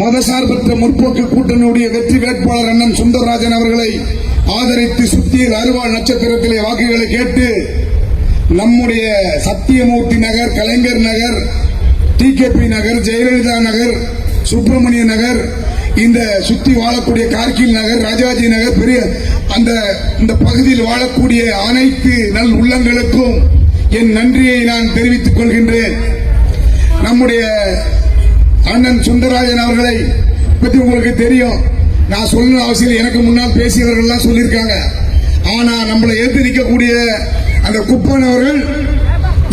மதசார்பற்ற முற்போக்கு கூட்டணியுடைய வெற்றி வேட்பாளர் அண்ணன் சுந்தரராஜன் அவர்களை ஆதரித்து சுத்தியில் அருவாள் நட்சத்திரத்திலே வாக்குகளை கேட்டு நம்முடைய சத்தியமூர்த்தி நகர், கலைஞர் நகர், டிகேபி நகர், ஜெயலலிதா நகர், சுப்பிரமணிய நகர், இந்த சுத்தி வாழக்கூடிய கார்கில் நகர், ராஜாஜி நகர், பெரிய இந்த பகுதியில் வாழக்கூடிய அனைத்து நல் உள்ளங்களுக்கும் என் நன்றியை நான் தெரிவித்துக் கொள்கின்றேன். நம்முடைய அண்ணன் சுந்தரராஜன் அவர்களை பற்றி உங்களுக்கு தெரியும். நான் சொல்லணும் அவசியம், எனக்கு முன்னால் பேசியவர்கள் சொல்லியிருக்காங்க. ஆனா நம்மளை ஏற்று நிற்கக்கூடிய அந்த குப்பன் அவர்கள்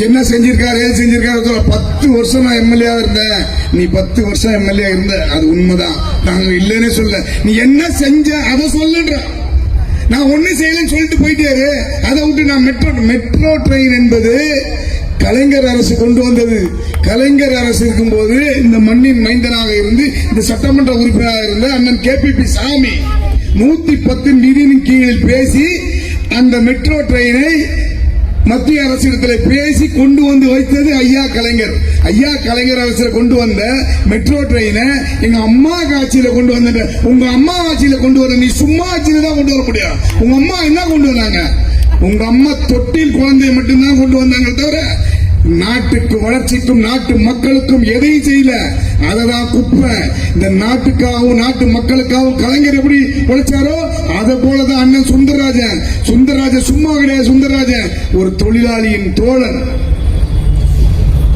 என்ன செஞ்சிருக்காரு, ஏது செஞ்சிருக்காரு. 10 வருஷம் நான் எம்எல்ஏ இருந்தேன். நீ 10 வருஷம் எம்எல்ஏ இருந்த, அது உண்மைதான், நாங்க இல்லைன்னு சொல்ல. நீ என்ன செஞ்ச அதை சொல்லுன்ற. நான் ஒண்ணு செய்யலன்னு சொல்லிட்டு போயிட்டாரு. அதை விட்டு நான் மெட்ரோ ட்ரெயின் என்பது கலைஞர் அரசு கொண்டு வந்தது. கலைஞர் அரசு இருக்கும் போது இந்த மண்ணின் மைந்தனாக இருந்து இந்த சட்டமன்ற உறுப்பினராக இருந்த அண்ணன் கேபிபி சாமி 110 நிதியின் கீழ் பேசி அந்த மெட்ரோ ட்ரெயினை மத்திய அரசிடத்தில் பேசி கொண்டு வந்து வைத்தது ஐயா கலைஞர். ஐயா கலைஞர் அரசு கொண்டு வந்த மெட்ரோ ட்ரெயினை எங்க அம்மா ஆட்சியில கொண்டு வந்த. உங்க அம்மா ஆட்சியில கொண்டு வர, நீ சும்மா ஆட்சியில தான் கொண்டு வர முடியும். உங்க அம்மா என்ன கொண்டு வந்தாங்க? உங்க அம்மா தொட்டில் குழந்தையை மட்டும்தான் கொண்டு வந்தாங்க தவிர நாட்டுக்கு வளர்ச்சிக்கும் நாட்டு மக்களுக்கும் எதையும் செய்யல. அததான் குப்பை. இந்த நாட்டுக்காகவும் நாட்டு மக்களுக்காகவும் கலைஞர் எப்படி உழைச்சாரோ அதை போலதான் அண்ணன் சுந்தரராஜன் சும்மா கிடையாது. சுந்தரராஜன் ஒரு தொழிலாளியின் தோழன்.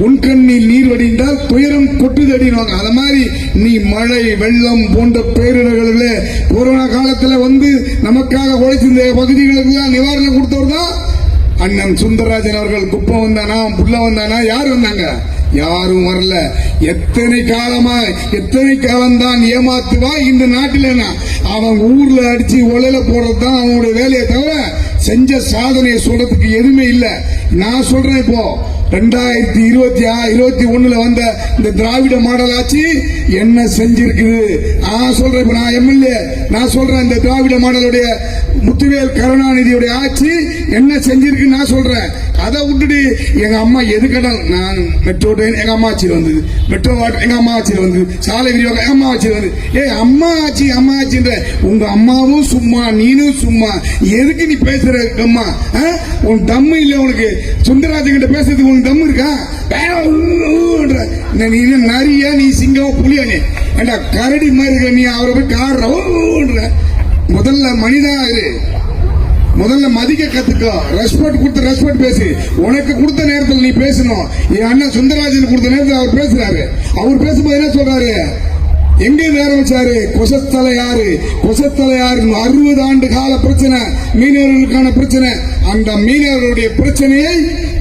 உன்கண்ணில் நீர் வடிந்தால் துயரம் கொட்டுதடினாங்க. அத மாதிரி நீ மழை, வெள்ளம் போன்ற பேரிடர்களில் கொரோனா காலத்தில் வந்து நமக்காக உழைச்சிருந்த பகுதிகளுக்கு நிவாரணம் கொடுத்தவர் தான் அண்ணன் சுந்தரராஜன் அவர்கள். குப்பம் வந்தானா, புள்ள வந்தானா, யார் வந்தாங்க? யாரும் வரல. எத்தனை காலம் தான் ஏமாத்துவா இந்த நாட்டில். அவன் ஊர்ல அடிச்சு ஒலையில போறதுதான் அவனுடைய வேலையை தவிர செஞ்ச சாதனையை சொல்றதுக்கு எதுவுமே இல்லை. நான் சொல்றேன், இப்போ 2021 வந்த இந்த திராவிட மாடல் ஆட்சி என்ன செஞ்சிருக்குது நான் சொல்றேன். இப்ப நான் எம்எல்ஏ, நான் சொல்றேன், இந்த திராவிட மாடலுடைய முத்துவேல் கருணாநிதியுடைய ஆட்சி என்ன செஞ்சிருக்கு நான் சொல்றேன். அதை விட்டுட்டு எங்க அம்மா எது கடல், நான் மெட்ரோ ட்ரெயின் எங்க அம்மா ஆட்சியில் வந்தது, மெட்ரோ வாட்டர் எங்க அம்மா ஆட்சியில் வந்தது, சாலை விரிவாக்கம் எங்க அம்மா ஆட்சியில் வந்தது. அம்மா ஆட்சின்ற உங்க அம்மாவும் சும்மா, நீனும் சும்மா. எதுக்கு நீ பேசுற அம்மா? உன் தம்மு இல்ல உனக்கு? சுந்தரராஜன் கிட்ட பேசுறதுக்கு உனக்கு தம்மு இருக்கா? நீ நரியா, நீ சிங்கம், புலியா? நீ ஏண்டா கரடி மாதிரி இருக்க நீ? அவரை போய் காடுற. முதல்ல மனிதா இரு, முதல்ல மதிக்க கத்துக்கோ. ரெஸ்பெக்ட் பேசு. உனக்கு கொடுத்த நேரத்தில் நீ பேசணும். என் அண்ணன் சுந்தரராஜன் கொடுத்த நேரத்தில் அவர் பேசுறாரு. அவர் பேசும்போது என்ன சொல்றாரு? எங்க நேரம் வச்சாரு? கொசத்தலை யாரு 60 ஆண்டு கால பிரச்சனை, மீனவர்களுக்கான பிரச்சனை. அந்த மீனவர்களுடைய பிரச்சனையை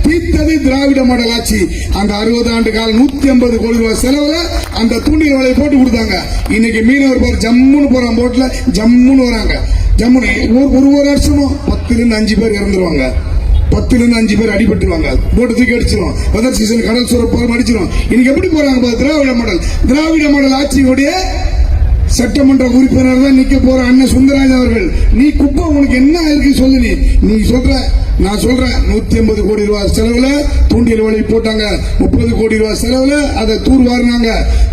தீர்த்தது திராவிட மாடல் ஆட்சி. அந்த 60 ஆண்டு கால 150 கோடி ரூபாய் செலவுல அந்த தூண்டில் வலையை போட்டு கொடுத்தாங்க. இன்னைக்கு மீனவர் பேர் ஜம்முன்னு போறான், போட்ல ஜம்முன்னு வராங்க. ஜம்முன்னு ஒரு வருஷமும் 10 ல இருந்து 5 பேர் இறந்துருவாங்க. 10 ல இருந்து 5 பேர் அடிபட்டுருவாங்க. போட்டு தூக்கி அடிச்சிடும். வெதர் சீசன் கடல் சூழல் அடிச்சிடும். இன்னைக்கு எப்படி போறாங்க? திராவிட மாடல் ஆட்சியுடைய சட்டமன்ற உறுப்பினர் தான் நிக்க போற அண்ணன் சுந்தரராஜன் அவர்கள். நீ குப்பை, உனக்கு என்ன இருக்கு சொல்லு. நீ சொல்ற, நான் சொல்றேன். 150 கோடி ரூபாய் செலவுல தூண்டில் வலை போட்டாங்க. 30 கோடி ரூபாய் செலவுல அதை தூர் வாரினாங்க.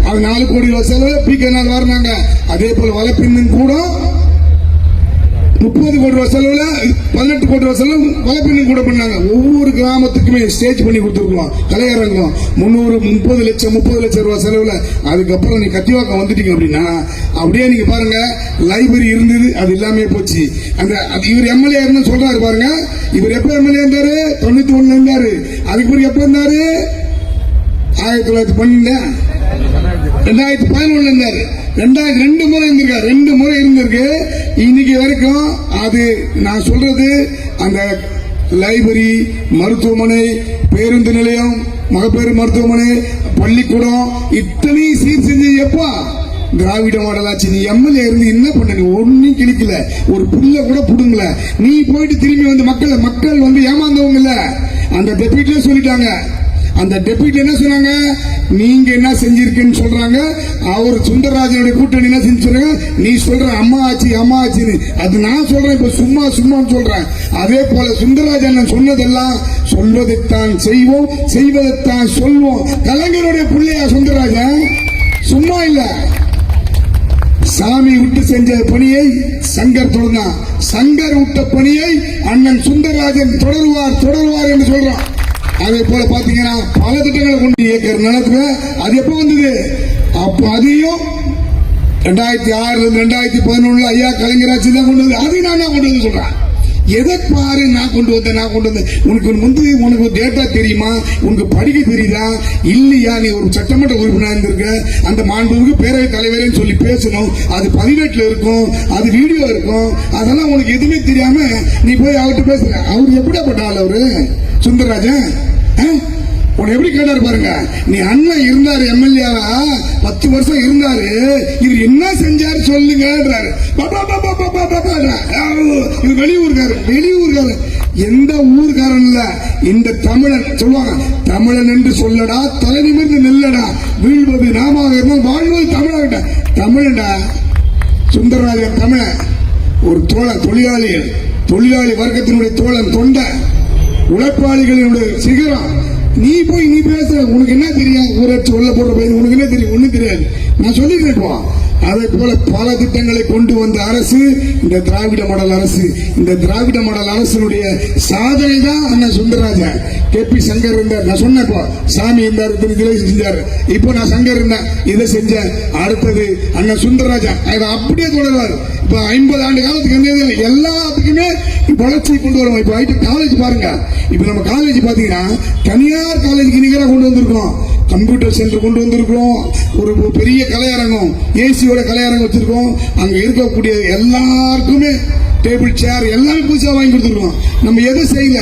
அது 4 கோடி ரூபாய் செலவுல பீக்கனால் வாரினாங்க. அதே போல வலைப்பின்னும் கூட 30 கோடி ரூபாய் செலவுல 18 கோடி ரூபாய் செலவு வலைப்பின்னும் கூட பண்ணாங்க. ஒவ்வொரு கிராமத்துக்குமே ஸ்டேஜ் பண்ணி கொடுத்துருக்கோம். கலையரங்கம் 30 லட்சம் ரூபாய் செலவுல. அதுக்கப்புறம் நீ கத்திவாக்கம் வந்துட்டீங்க அப்படின்னா அப்படியே நீங்க பாருங்க, லைப்ரரி இருந்தது, அது எல்லாமே போச்சு. அந்த இவர் எம்எல்ஏ இருந்து சொல்றாரு பாருங்க. இவர் எப்ப எம்எல்ஏ இருந்தாரு? 91 இருந்தாரு. அதுக்கு பிறகு எப்ப இருந்தாரு? 1912 2011 இருந்தாரு. 2 முறை இருந்திருக்காரு. 2 முறை இருந்திருக்கு. இன்னைக்கு வரைக்கும் அது நான் சொல்றது, அந்த லைப்ரரி, மருத்துவமனை, பேருந்து நிலையம், மகப்பேறு மருத்துவமனை, பள்ளிக்கூடம் இத்தனை சீர் செஞ்சு எப்பா திராவிட மாடல் ஆட்சி. நீ எம்எல்ஏ இருந்து என்ன பண்ண? ஒன்னும் கிழிக்கல, ஒரு புல்ல கூட புடுங்கல. நீ போயிட்டு திரும்பி வந்து மக்கள் வந்து ஏமாந்தவங்க இல்ல. அந்த டெபியூட்டில சொல்லிட்டாங்க. அந்த டெபியூட்டி என்ன சொன்னாங்க? நீங்க என்ன செஞ்சிருக்கீன்னு சொல்றாங்க. அவர் சுந்தரராஜனுடைய கூட்டணி என்ன செஞ்சு சொல்றாங்க? நீ சொல்ற அம்மா ஆட்சின்னு. அது நான் சொல்றேன், இப்ப சும்மான்னு சொல்றேன். அதே போல சுந்தரராஜன் சொன்னதெல்லாம் சொல்வதைத்தான் செய்வோம், செய்வதைத்தான் சொல்வோம். கலைஞருடைய பிள்ளையா சுந்தரராஜன்? சும்மா இல்ல. சாமி விட்டு செஞ்ச பணியை சங்கர் தொடர்ந்தான். சங்கர் விட்ட பணியை அண்ணன் சுந்தரராஜன் தொடருவார் என்று சொல்றான். அதே போல பாத்தீங்கன்னா பல திட்டங்களை கொண்டு ஏக்கர் நிலத்துல அது எப்ப வந்தது? அப்ப அதையும் 2006 2011 ஐயா கலைஞராட்சி தான் கொண்டு வந்து, அதையும் நான் கொண்டு வந்து சொல்றேன். எதை பாரு நான் கொண்டு வந்தேன். உனக்கு டேட்டா தெரியுமா? உனக்கு படிக்க தெரியுதா இல்லையா? நீ ஒரு சட்டமன்ற உறுப்பினர் இருந்திருக்க, அந்த மாண்புமிகு பேரவைத் தலைவரேன்னு சொல்லி பேசணும், அது பதிவேட்டில் இருக்கும், அது வீடியோ இருக்கும். அதெல்லாம் உனக்கு எதுவுமே தெரியாம நீ போய் அவர்கிட்ட பேசுற. அவர் எப்படியாப்பட்ட ஆள் அவரு சுந்தரராஜன்? உன்னை எப்படி கேட்டாரு பாருங்க. நீ அண்ணன் இருந்தாரு எம்எல்ஏவா 10 வருஷம் இருந்தாரு, இவர் என்ன செஞ்சாரு சொல்லுங்க. வெளியூர்காரன் எந்த ஊர்காரன் இல்ல, இந்த தமிழன் சொல்லுவாங்க. தமிழன் என்று சொல்லடா, தலை நிமிர்ந்து நெல்லடா, வீழ்வது நாமாக இருந்தால் வாழ்வது தமிழாகிட்ட. தமிழன்டா சுந்தரராஜன் தமிழன். ஒரு தோழன், தொழிலாளி வர்க்கத்தினுடைய தோழன், தொண்டை உழைப்பாளிகளினுடைய சிகரம். நீ பேசுற, உனக்கு என்ன தெரியும்? ஊராட்சி உள்ள போடுற பையன் உனக்கு என்ன தெரியும்? ஒண்ணும் தெரியாது. நான் சொல்லிட்டு அதே போல பல திட்டங்களை கொண்டு வந்த அரசு இந்த திராவிட மாடல் அரசு. இந்த திராவிட மாடல் அரசுடைய சாதனை தான் அண்ணன் சுந்தரராஜன். கேபி சங்கர் இருந்தார், நான் சொன்னேன். சாமி இருந்தார், செஞ்சாரு. இப்போ நான் சங்கர் இருந்தேன், இதை செஞ்சேன். அடுத்தது அண்ணன் சுந்தரராஜன் அதை அப்படியே தொடர்வார். இப்ப 50 ஆண்டு காலத்துக்கு எல்லாத்துக்குமே வளர்ச்சி கொண்டு வரும். இப்ப ஐடி காலேஜ் பாருங்க. இப்ப நம்ம காலேஜ் பாத்தீங்கன்னா தனியார் காலேஜுக்கு நிகராக கொண்டு வந்திருக்கோம். கம்ப்யூட்டர் சென்டர் கொண்டு வந்திருக்கிறோம். ஒரு பெரிய கலையரங்கம், ஏசியோட கலையரங்கம் வச்சிருக்கோம். அங்க இருக்கக்கூடிய எல்லாருக்குமே டேபிள் சேர் எல்லாமே புதுசா வாங்கி கொடுத்துருக்கோம். நம்ம எதை செய்யல?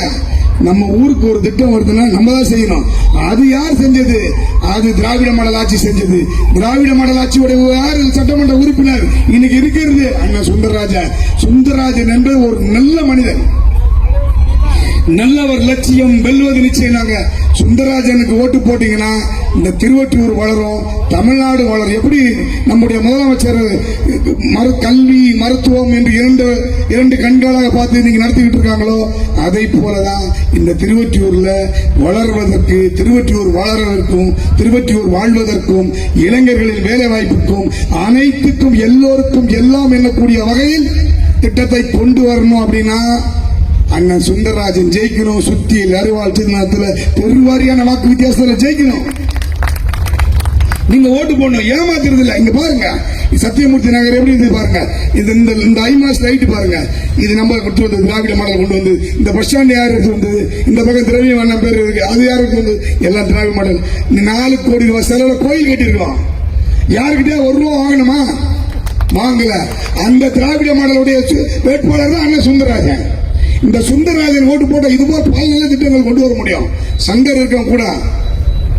நம்ம ஊருக்கு ஒரு திட்டம் வருதுன்னா நம்ம தான் செய்யணும். அது யார் செஞ்சது? அது திராவிட மாடல் ஆட்சி செஞ்சது. திராவிட மாடல் ஆட்சியோட யார் சட்டமன்ற உறுப்பினர் இன்னைக்கு இருக்கிறது? அண்ணன் சுந்தரராஜன் என்ற ஒரு நல்ல மனிதன், நல்லவர், லட்சியம் வெல்வது நிச்சயம். நாங்க சுந்தரராஜனுக்கு ஓட்டு போட்டீங்கன்னா இந்த திருவொற்றியூர் வளரும், தமிழ்நாடு வளரும். எப்படி நம்முடைய முதலமைச்சர் கல்வி மருத்துவம் என்று இரண்டு கண்களாக பார்த்து நீங்க நடத்திக்கிட்டு இருக்காங்களோ, அதை போலதான் இந்த திருவொற்றியூர்ல வளர்வதற்கு, திருவொற்றியூர் வளர்வதற்கும், திருவொற்றியூர் வாழ்வதற்கும், இளைஞர்களின் வேலை வாய்ப்புக்கும், அனைத்துக்கும் எல்லோருக்கும் எல்லாம் எண்ணக்கூடிய வகையில் திட்டத்தை கொண்டு வரணும். அப்படின்னா அண்ணன் சுந்தரராஜன் ஜெயிக்கணும். சுத்தியில் அறிவாள் சின்னத்தில் பெருவாரியான வாக்கு வித்தியாசத்தில் ஜெயிக்கணும். நீங்க ஓட்டு போடணும், ஏமாத்துறது இல்ல. இங்க பாருங்க, சத்தியமூர்த்தி நகர் எப்படி இருந்து பாருங்க. இந்த ஐமாஸ் லைட் பாருங்க. இது நம்ம கொண்டு வந்து திராவிட மாடல் கொண்டு வந்து. இந்த பஸ் ஸ்டாண்ட் யார் எடுத்து வந்தது? இந்த பக்கம் திரவியம் அண்ணன் பேர் இருக்கு, அது யாருக்கு வந்து? எல்லாம் திராவிட மாடல். 4 கோடி ரூபாய் செலவுல கோயில் கட்டிருக்கோம். யாருக்கிட்டே 1 ரூபா வாங்கணுமா? வாங்கல. அந்த திராவிட மாடலுடைய வேட்பாளர் தான் அண்ணன் சுந்தரராஜன். இந்த சுந்தரராஜன் ஓட்டு போட்ட இதுபோல் பல நல்ல திட்டங்கள் கொண்டு வர முடியும். சங்கர் இருக்க கூட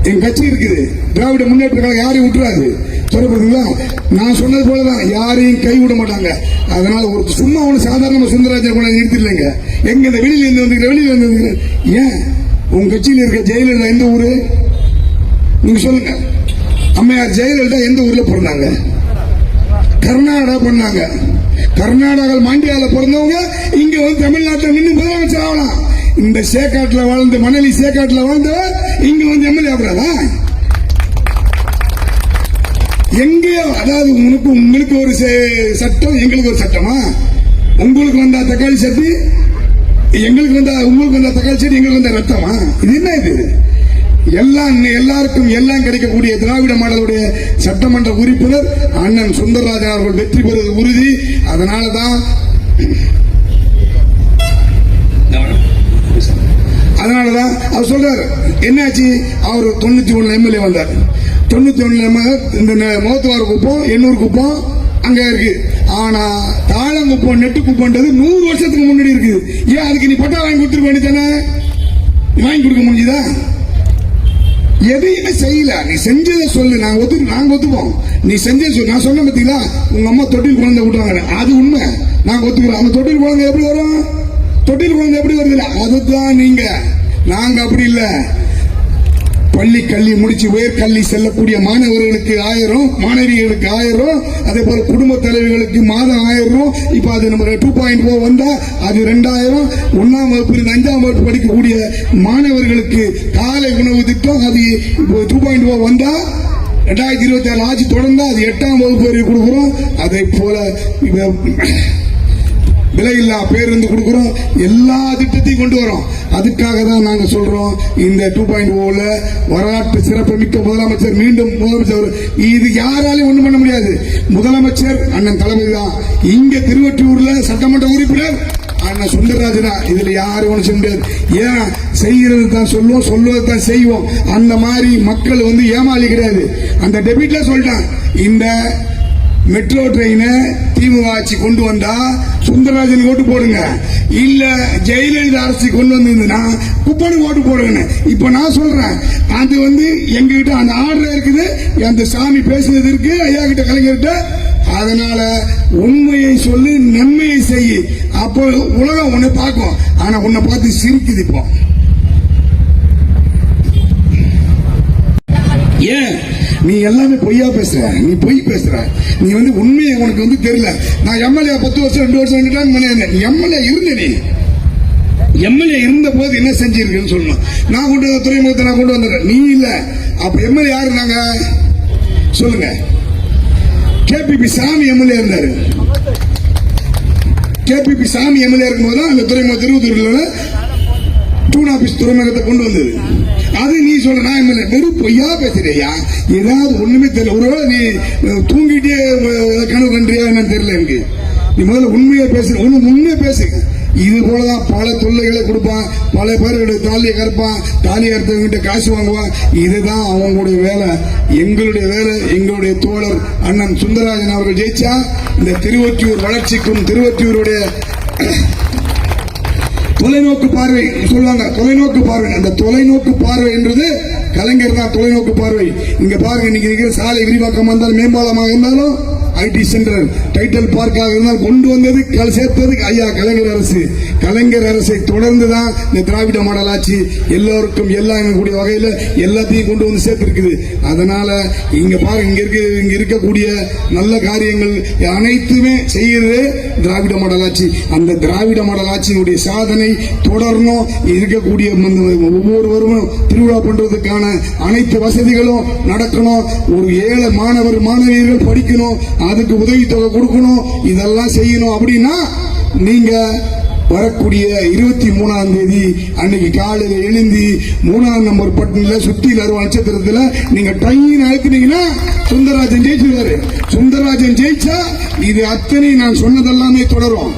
என் கட்சி இருக்குது, திராவிட முன்னேற்ற கழகம் யாரையும் விட்டுறாது. சொல்லப்படுங்களா? நான் சொன்னது போலதான், யாரையும் கைவிட மாட்டாங்க. அதனால ஒரு சும்மா ஒண்ணு சாதாரண சுந்தரராஜன் கூட நிறுத்திடலைங்க. எங்க இந்த வெளியில இருந்து ஏன் உங்க கட்சியில் இருக்க ஜெயலலிதா எந்த ஊரு? நீங்க சொல்லுங்க. அம்மையார் ஜெயலலிதா எந்த ஊர்ல பிறந்தாங்க? கர்நாடகா பண்ணாங்க. கர்நாடகா மாண்டியால பிறந்தவங்க இங்க வந்து தமிழ்நாட்டில் நின்று முதலமைச்சர் ஆகலாம். இந்த சேக்காட்டுல வாழ்ந்த மணலி சேக்காட்டுல வாழ்ந்தவர் இங்க வந்து எம்எல்ஏ ஆகுறாரா? எங்கேயோ, அதாவது உங்களுக்கு ஒரு சட்டம், எங்களுக்கு ஒரு சட்டமா? உங்களுக்கு வந்தா தக்காளி சட்டி, எங்களுக்கு வந்தா, உங்களுக்கு வந்தா தக்காளி சட்டி, எங்களுக்கு வந்தா ரத்தமா? இது என்ன? இது எல்லாருக்கும் எல்லாம் கிடைக்கக்கூடிய திராவிட மாடலுடைய சட்டமன்ற உறுப்பினர் அண்ணன் சுந்தரராஜன் அவர்கள் வெற்றி பெறுவது உறுதி. அதனாலதான் அவர் சொல்றாரு. என்னாச்சு? அவர் 91 எம்எல்ஏ வந்தார். 91 இந்த மோத்துவார் குப்பம், எண்ணூர் குப்பம் அங்க இருக்கு. ஆனா தாளங்குப்பம் நெட்டு குப்பம்ன்றது 100 வருஷத்துக்கு முன்னாடி இருக்குது. ஏன் அதுக்கு நீ பட்டா வாங்கி கொடுத்துருக்க வேண்டியதானே? வாங்கி கொடுக்க முடியுதா? எதையுமே செய்யல. நீ செஞ்சதை சொல்லு, நாங்க ஒத்துப்போம். நீ செஞ்சதை சொல்லு. நான் சொன்ன பத்தீங்களா, உங்க அம்மா தொட்டில் குழந்தை விட்டுவாங்க, அது உண்மை, நாங்க ஒத்துக்கிறோம். அந்த தொட்டில் குழந்தை எப்படி வரும்? தொட்டில் குழந்தை எப்படி வருது? அதுதான் நீங்க. நாங்க அப்படி இல்ல. பள்ளி கல்வி முடிச்சு உயர்கல்வி செல்லக்கூடிய மாணவர்களுக்கு 1000, மாணவிகளுக்கு 1000, அதே போல குடும்ப தலைவர்களுக்கு மாதம் 1000. இப்ப அது நம்ம 2.0 வந்தா அது 2000. 1ஆம் வகுப்பு 5ஆம் வகுப்பு படிக்கக்கூடிய மாணவர்களுக்கு காலை உணவு திட்டம் அது 2.0 வந்தா 2026 ஆட்சி தொடர்ந்தா அது 8ஆம் வகுப்பு வரை கொடுக்கிறோம். அதை போல விலையில்லா பேருந்து கொடுக்கிறோம். எல்லா திட்டத்தையும் கொண்டு வரோம். அதுக்காக தான் நாங்க சொல்றோம், இந்த 2.0ல வரலாற்று சிறப்பு மிக்க முதலமைச்சர் மீண்டும் முதலமைச்சர். இது யாராலையும் ஒண்ணும் பண்ண முடியாது. முதலமைச்சர் அண்ணன் தளபதி தான். இங்க திருவொற்றியூர்ல சட்டமன்ற உறுப்பினர் அண்ணன் சுந்தரராஜனா. இதுல யாரும் ஒண்ணு செய்ய முடியாது. ஏன் செய்யறது தான் சொல்லுவோம், சொல்லுவது தான் செய்வோம். அந்த மாதிரி மக்கள் ஏமாளி கிடையாது. அந்த டெபிட்ல சொல்லிட்டான், இந்த மெட்ரோ ட்ரெயினை திமுக ஆட்சி கொண்டு வந்தா சுந்தரராஜன் ஓட்டு போடுங்க, இல்ல ஜெயலலிதா அரசு கொண்டு வந்ததுன்னா குப்பனுக்கு ஓட்டு போடுங்க. இப்ப நான் சொல்றேன், அது எங்ககிட்ட அந்த ஆர்டர் இருக்குது, அந்த சாமி பேசுனது இருக்கு ஐயா கிட்ட, கலைஞர்கிட்ட. அதனால உண்மையை சொல்லு, நன்மையை செய்ய. அப்போ உலகம் உன்னை பார்க்கும். ஆனா உன்னை பார்த்து சிரிக்குது. இப்போ ஏன் நீ எல்லாமே பொய்யா பேசுற? நீ பொய் பேசுற. நீ உண்மையை உனக்கு தெரியல. நான் எம்எல்ஏ 10 வருஷம் 2 வருஷம் 2 டைம் பண்ணேன். எம்எல்ஏ இருந்த நீ எம்எல்ஏ இருந்த போது என்ன செஞ்சிருக்குன்னு சொல்லணும். நான் கொண்டு வந்த துறைமுகத்தை நான் கொண்டு வந்துடுறேன், நீ இல்ல. அப்ப எம்எல்ஏ யாரு இருந்தாங்க சொல்லுங்க? கேபிபி சாமி எம்எல்ஏ இருந்தாரு. கேபிபி சாமி எம்எல்ஏ இருக்கும்போது அந்த துறைமுக திருவத்தூர்ல டூன் ஆபீஸ் துறைமுகத்தை கொண்டு வந்தது. அது நீ சொல்ற, நான் எம்எல்ஏ. வெறும் பொய்யா பேசுறியா? ஏதாவது ஒண்ணுமே தெரியல. ஒருவேளை நீ தூங்கிட்டே கனவு கண்டியா என்னன்னு தெரியல எனக்கு. நீ முதல்ல உண்மையை பேசு, உண்மையை பேசு. இது போலதான் பல தொல்லைகளை கொடுப்பான், பல பேர்களுடைய தாலியை கறப்பான், தாலி அறுத்தவங்கிட்ட காசு வாங்குவான். இதுதான் அவங்களுடைய வேலை. எங்களுடைய வேலை, எங்களுடைய தோழர் அண்ணன் சுந்தரராஜன் அவர்கள் ஜெயிச்சா இந்த திருவொற்றியூர் வளர்ச்சிக்கும் திருவொற்றியூருடைய தொலைநோக்கு பார்வை சொல்லுவாங்க. தொலைநோக்கு பார்வை, அந்த தொலைநோக்கு பார்வை என்றது கலைஞர் தான். தொலைநோக்கு பார்வை. இங்க பாருங்க, இன்னைக்கு சாலை விரிவாக்கமாக இருந்தாலும், மேம்பாலமாக இருந்தாலும், ஐடி சென்டர், டைட்டில் பார்க்காக இருந்தால் கொண்டு வந்தது சேர்த்தது ஐயா கலைஞர் அரசு. கலைஞர் அரசை தொடர்ந்துதான் இந்த திராவிட மாடல் ஆட்சி எல்லோருக்கும் எல்லாம் கூடிய வகையில் எல்லாத்தையும் கொண்டு வந்து சேர்த்திருக்குது. அதனால இங்க பாருங்க, இங்க இருக்கக்கூடிய நல்ல காரியங்கள் அனைத்துமே செய்யறது திராவிட மாடல் ஆட்சி. அந்த திராவிட மாடல் ஆட்சியினுடைய சாதனை தொடரணும். இருக்கக்கூடிய ஒவ்வொருவரும் திருவிழா பண்றதுக்கான அனைத்து வசதிகளும் நடக்கணும். ஒரு ஏழை மாணவர் மாணவியர்கள் படிக்கணும், அதுக்கு உதவித்தொகை கொடுக்கணும். இதெல்லாம் செய்யணும். அப்படின்னா நீங்க வரக்கூடிய 23ஆம் தேதி அன்னைக்கு காலையில எழுந்தி 3ஆம் நம்பர் பட்டன்ல சுத்தி அருவா நட்சத்திரத்துல நீங்க ட்ரெயின் அழுத்தினீங்கன்னா சுந்தரராஜன் ஜெயிச்சிருவாரு. சுந்தரராஜன் ஜெயிச்சா இது அத்தனை நான் சொன்னதெல்லாமே தொடரும்.